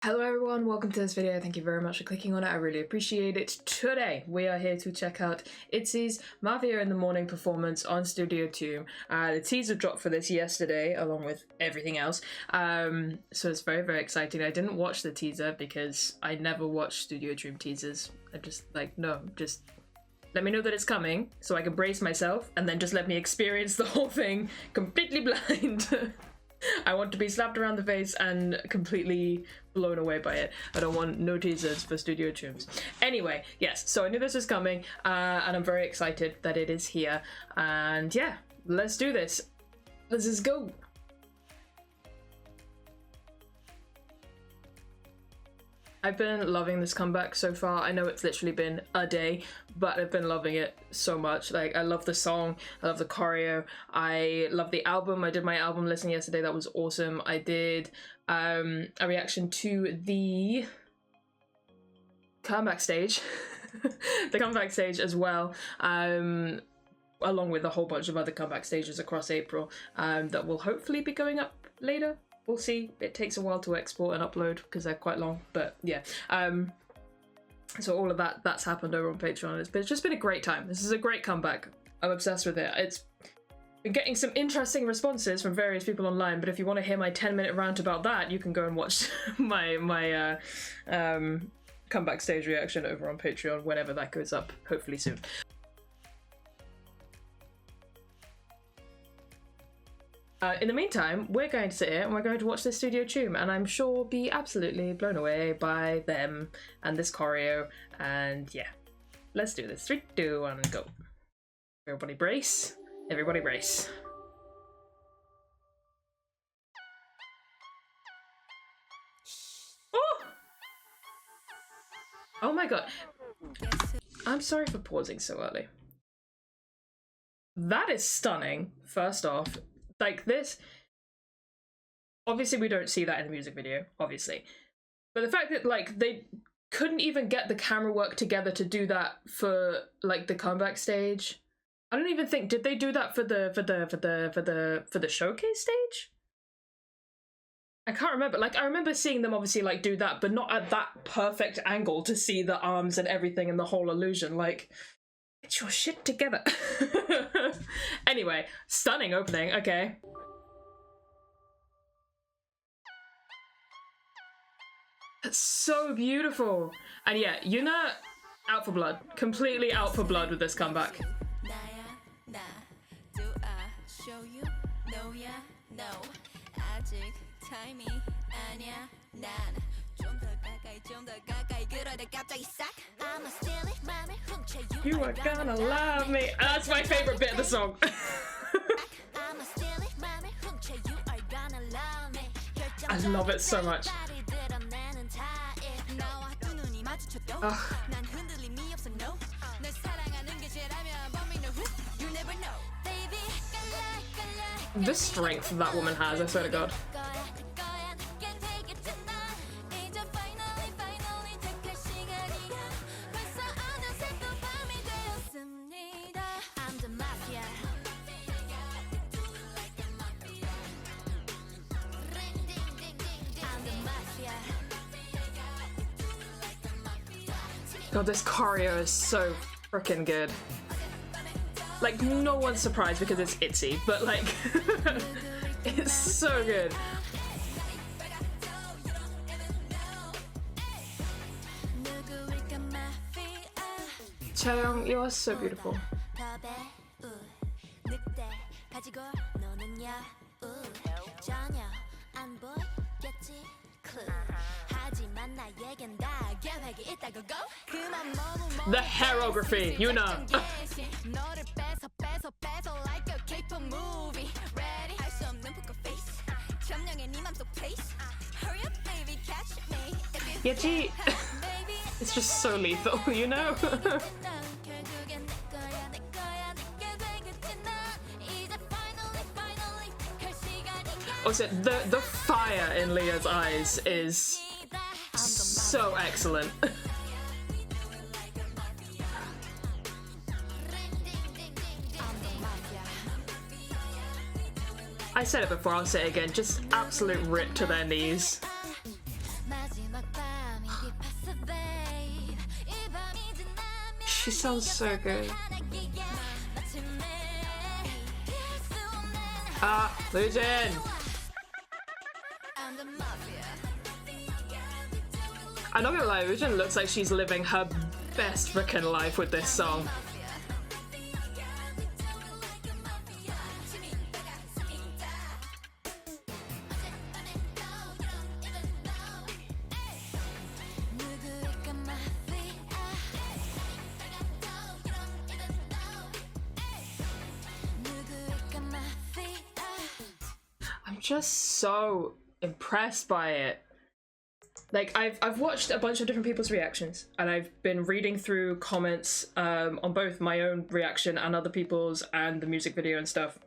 Hello everyone, welcome to this video. Thank you very much for clicking on it. I really appreciate it. Today we are here to check out ITZY's 마.피.아 in the Morning performance on Studio CHOOM. The teaser dropped for this yesterday along with everything else. So it's very, very exciting. I didn't watch the teaser because I never watch Studio CHOOM teasers. I just just let me know that it's coming so I can brace myself and then just let me experience the whole thing completely blind. I want to be slapped around the face and completely blown away by it. I don't want no teasers for Studio CHOOMs. Anyway, yes, so I knew this was coming and I'm very excited that it is here. And yeah, let's do this. Let's just go. I've been loving this comeback so far. I know it's literally been a day, but I've been loving it so much. Like, I love the song, I love the choreo, I love the album. I did my album listening yesterday, that was awesome. I did a reaction to the comeback stage, the comeback stage as well, along with a whole bunch of other comeback stages across April that will hopefully be going up later. We'll see. It takes a while to export and upload because they're quite long, but yeah. So all of that's happened over on Patreon. It's just been a great time. This is a great comeback. I'm obsessed with it. It's been getting some interesting responses from various people online, but if you want to hear my 10-minute rant about that, you can go and watch my comeback stage reaction over on Patreon whenever that goes up, hopefully soon. In the meantime, we're going to sit here and we're going to watch this Studio CHOOM, and I'm sure be absolutely blown away by them and this choreo. And yeah, let's do this. 3, 2, 1, go. Everybody brace. Everybody brace. Oh! Oh my god. I'm sorry for pausing so early. That is stunning, first off. Like this, obviously we don't see that in the music video, obviously. But the fact that like they couldn't even get the camera work together to do that for like the comeback stage. I don't even think, did they do that for the showcase stage? I can't remember. Like, I remember seeing them obviously like do that, but not at that perfect angle to see the arms and everything and the whole illusion. Like, get your shit together. Anyway, stunning opening, okay. That's so beautiful. And yeah, Yuna, out for blood. Completely out for blood with this comeback. You are gonna love me. That's my favorite bit of the song. I love it so much. Ugh. The strength that woman has, I swear to God. God, this choreo is so freaking good. Like, no one's surprised because it's ITZY, but like, it's so good. Chaeyoung, you are so beautiful. The hairography, you know. Yeji, it's just so lethal, you know. Also, the fire in Leah's eyes is so excellent. I said it before, I'll say it again, just absolute rip to their knees. She sounds so good. Ah, Lujin! I'm not gonna lie, Lujin looks like she's living her best frickin' life with this song. Just so impressed by it. Like I've watched a bunch of different people's reactions, and I've been reading through comments on both my own reaction and other people's and the music video and stuff.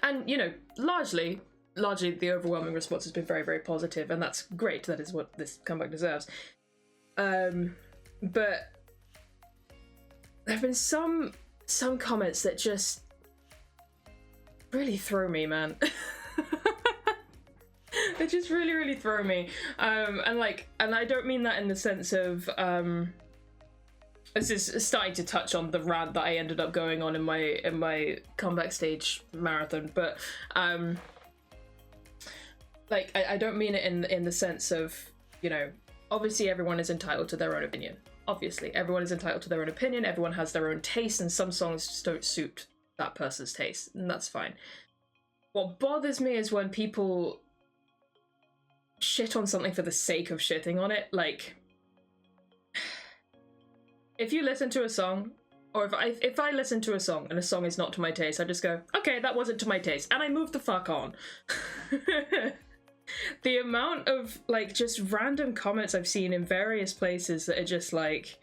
And you know, largely the overwhelming response has been very, very positive, and that's great. That is what this comeback deserves. But there have been some comments that just really throw me, man. They just really, really throw me. And I don't mean that in the sense of this is starting to touch on the rant that I ended up going on in my comeback stage marathon, but like I don't mean it in the sense of, you know, obviously everyone is entitled to their own opinion. Obviously, everyone is entitled to their own opinion, everyone has their own taste, and some songs just don't suit that person's taste, and that's fine. What bothers me is when people shit on something for the sake of shitting on it. Like, if you listen to a song, or if I listen to a song and a song is not to my taste, I just go, okay, that wasn't to my taste, and I move the fuck on. The amount of like just random comments I've seen in various places that are just like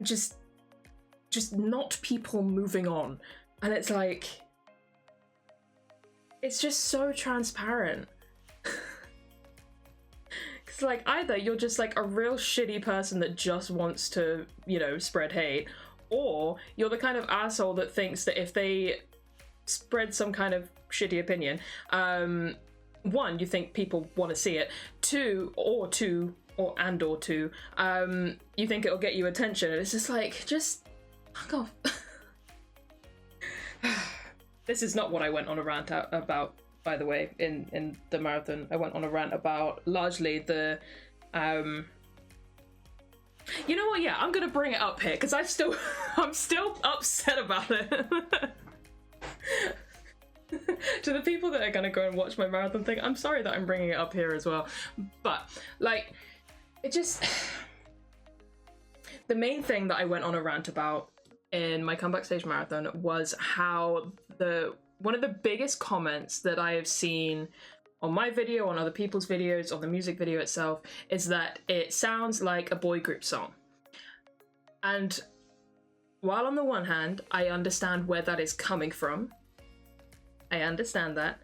just not people moving on, and it's like, it's just so transparent. Because like, either you're just like a real shitty person that just wants to, you know, spread hate, or you're the kind of asshole that thinks that if they spread some kind of shitty opinion, one, you think people want to see it, two, you think it'll get you attention, and it's just like, just fuck off. This is not what I went on a rant about, by the way, in the marathon. I went on a rant about largely the you know what, yeah, I'm gonna bring it up here because I'm still upset about it. To the people that are gonna go and watch my marathon thing, I'm sorry that I'm bringing it up here as well, but like, it just, the main thing that I went on a rant about in my comeback stage marathon was how one of the biggest comments that I have seen on my video, on other people's videos, on the music video itself, is that it sounds like a boy group song. And while on the one hand, I understand where that is coming from, I understand that,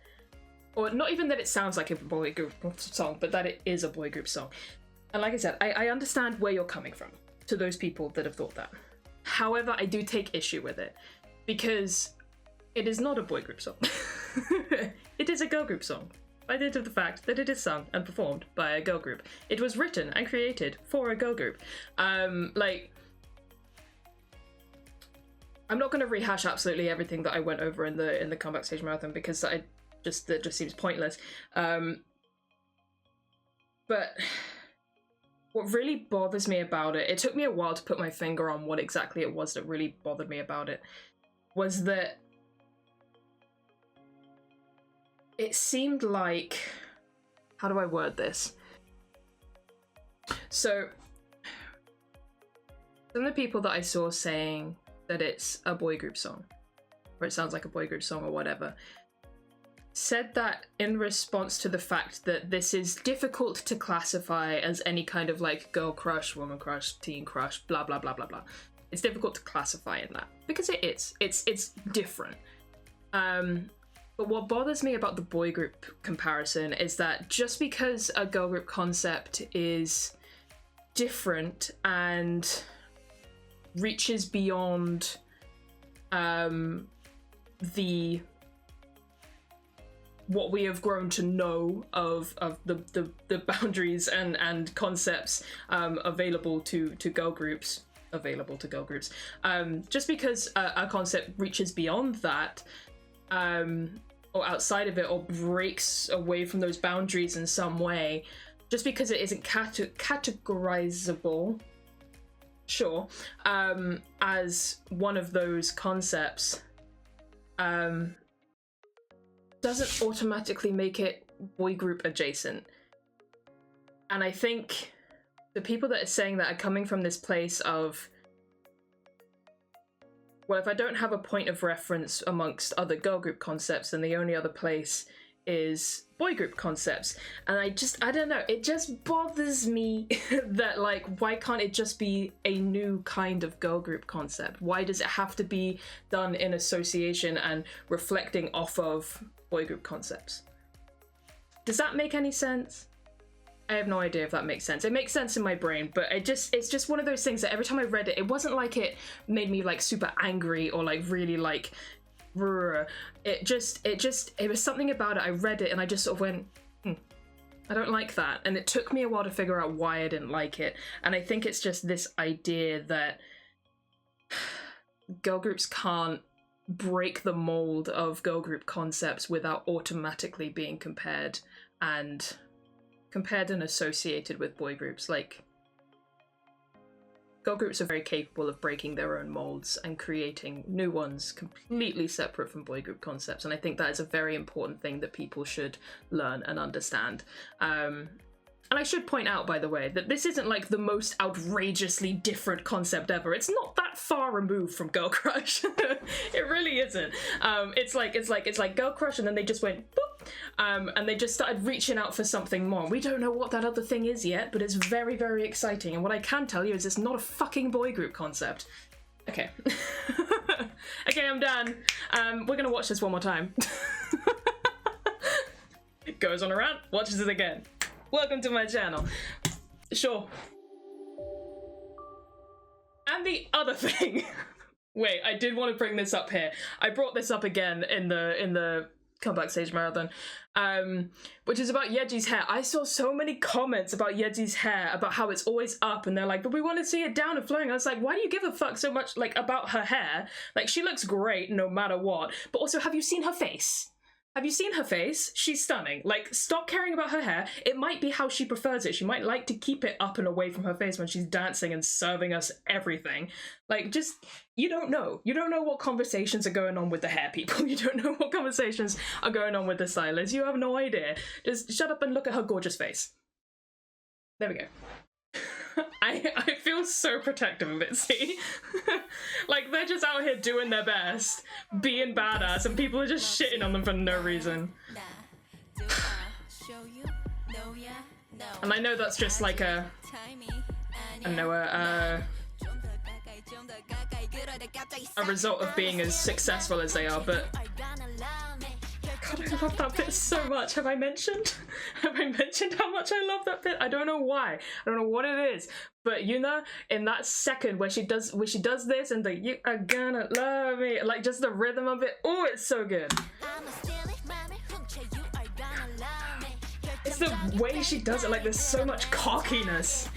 or not even that it sounds like a boy group song, but that it is a boy group song. And like I said, I understand where you're coming from, to those people that have thought that. However, I do take issue with it, because it is not a boy group song. It is a girl group song, by dint of the fact that it is sung and performed by a girl group. It was written and created for a girl group. Like, I'm not going to rehash absolutely everything that I went over in the comeback stage marathon, because that just seems pointless. But what really bothers me about it took me a while to put my finger on what exactly it was that really bothered me about it, was that it seemed like, how do I word this? So, some of the people that I saw saying that it's a boy group song, or it sounds like a boy group song or whatever, said that in response to the fact that this is difficult to classify as any kind of like girl crush, woman crush, teen crush, blah blah blah blah blah. It's difficult to classify in that, because it is. It's different. But what bothers me about the boy group comparison is that just because a girl group concept is different and reaches beyond the what we have grown to know of the boundaries and concepts available to girl groups. Just because a concept reaches beyond that, or outside of it, or breaks away from those boundaries in some way, just because it isn't categorizable, sure, as one of those concepts, doesn't automatically make it boy group adjacent. And I think the people that are saying that are coming from this place of, well, if I don't have a point of reference amongst other girl group concepts, then the only other place is boy group concepts. And I don't know, it just bothers me that, like, why can't it just be a new kind of girl group concept? Why does it have to be done in association and reflecting off of boy group concepts? Does that make any sense? I have no idea if that makes sense. It makes sense in my brain, but it's just one of those things that every time I read it, it wasn't like it made me like super angry or like really like, it was something about it. I read it and I just sort of went, I don't like that. And it took me a while to figure out why I didn't like it. And I think it's just this idea that girl groups can't break the mold of girl group concepts without automatically being compared and associated with boy groups. Like, girl groups are very capable of breaking their own molds and creating new ones completely separate from boy group concepts, and I think that is a very important thing that people should learn and understand. And I should point out, by the way, that this isn't like the most outrageously different concept ever. It's not that far removed from Girl Crush. It really isn't. It's like Girl Crush, and then they just went boop, and they just started reaching out for something more. We don't know what that other thing is yet, but it's very, very exciting. And what I can tell you is it's not a fucking boy group concept. Okay. Okay, I'm done. We're gonna watch this one more time. Goes on a rant, watches it again. Welcome to my channel. Sure. And the other thing, wait, I did want to bring this up here. I brought this up again in the Come Backstage Marathon, which is about Yeji's hair. I saw so many comments about Yeji's hair, about how it's always up, and they're like, but we want to see it down and flowing. I was like, why do you give a fuck so much like about her hair? Like, she looks great no matter what. But also, have you seen her face? Have you seen her face? She's stunning. Like, stop caring about her hair. It might be how she prefers it. She might like to keep it up and away from her face when she's dancing and serving us everything. Like, just, you don't know. You don't know what conversations are going on with the hair people. You don't know what conversations are going on with the stylists. You have no idea. Just shut up and look at her gorgeous face. There we go. I feel so protective of it, see? Like, they're just out here doing their best, being badass, and people are just shitting on them for no reason. And I know that's just like a result of being as successful as they are, but God, I love that bit so much. Have I mentioned how much I love that bit? I don't know why. I don't know what it is. But you know, in that second where she does this and the "you are gonna love me," like just the rhythm of it, oh, it's so good. It's the way she does it, like there's so much cockiness.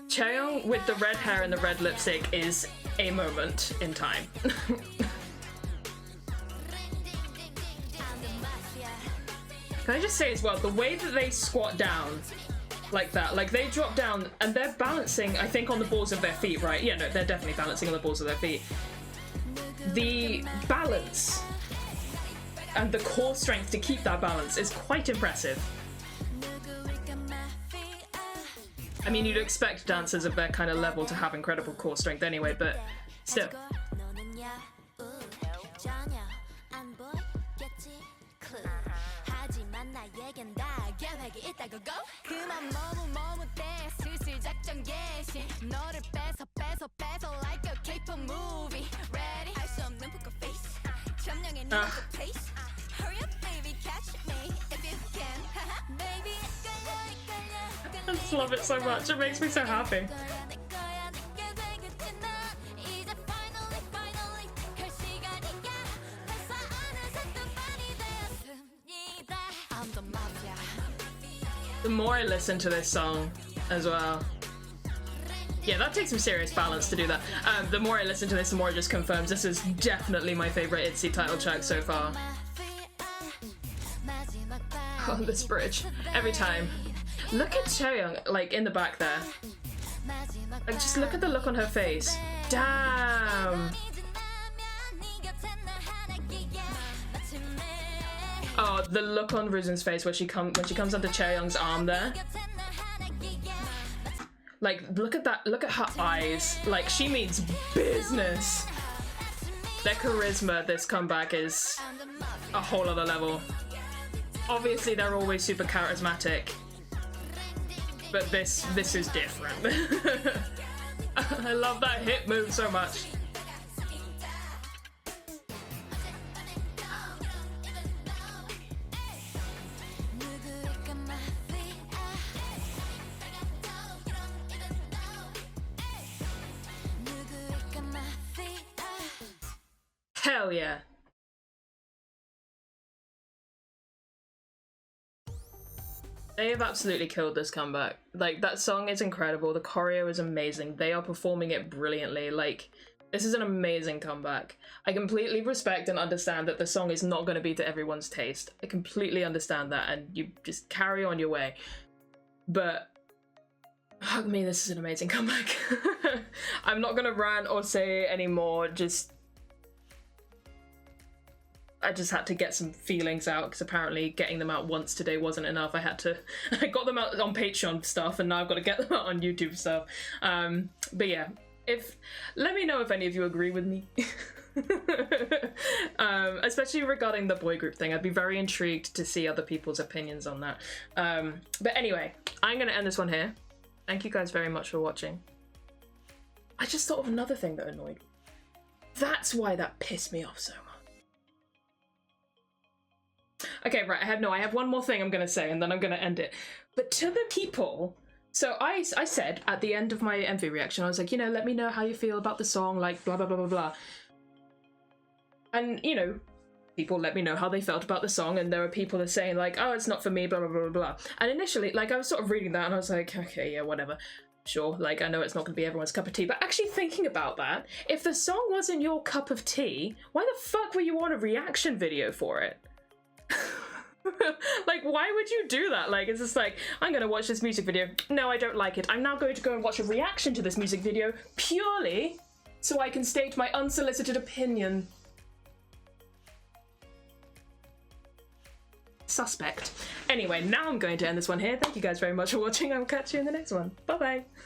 Chaeyoung with the red hair and the red lipstick is a moment in time. Can I just say as well, the way that they squat down like that, like they drop down and they're balancing, I think, on the balls of their feet, right? Yeah, no, they're definitely balancing on the balls of their feet. The balance and the core strength to keep that balance is quite impressive. I mean, you'd expect dancers of their kind of level to have incredible core strength anyway, but still. I just love it so much. It makes me so happy. The more I listen to this song as well, yeah, that takes some serious balance to do that. The more I listen to this, the more it just confirms this is definitely my favorite ITZY title track so far. Oh, this bridge. Every time. Look at Chaeyoung, like, in the back there. Like, just look at the look on her face. Damn! Oh, the look on Ruzin's face when she comes onto Chaeyoung's arm there. Like, look at that, look at her eyes. Like, she means business. Their charisma, this comeback, is a whole other level. Obviously, they're always super charismatic, but this is different. I love that hip move so much. Hell yeah. They have absolutely killed this comeback. Like, that song is incredible. The choreo is amazing. They are performing it brilliantly. Like, this is an amazing comeback. I completely respect and understand that the song is not going to be to everyone's taste. I completely understand that, and you just carry on your way. But, fuck me, this is an amazing comeback. I'm not going to rant or say anymore, I just had to get some feelings out because apparently getting them out once today wasn't enough. I got them out on Patreon stuff and now I've got to get them out on YouTube stuff. But yeah, let me know if any of you agree with me. Especially regarding the boy group thing. I'd be very intrigued to see other people's opinions on that. But anyway, I'm going to end this one here. Thank you guys very much for watching. I just thought of another thing that annoyed me. That's why that pissed me off so much. Okay, right, I have one more thing I'm gonna say and then I'm gonna end it. But to the people, so I said at the end of my MV reaction, I was like, you know, let me know how you feel about the song, like blah, blah, blah, blah, blah. And, you know, people let me know how they felt about the song, and there were people that are saying like, oh, it's not for me, blah, blah, blah, blah, blah. And initially, like, I was sort of reading that and I was like, okay, yeah, whatever. Sure, like, I know it's not gonna be everyone's cup of tea, but actually thinking about that, if the song wasn't your cup of tea, why the fuck were you on a reaction video for it? Like, why would you do that? Like, it's just like, I'm gonna watch this music video. No, I don't like it. I'm now going to go and watch a reaction to this music video purely so I can state my unsolicited opinion. Suspect. Anyway, now I'm going to end this one here. Thank you guys very much for watching. I will catch you in the next one. Bye-bye.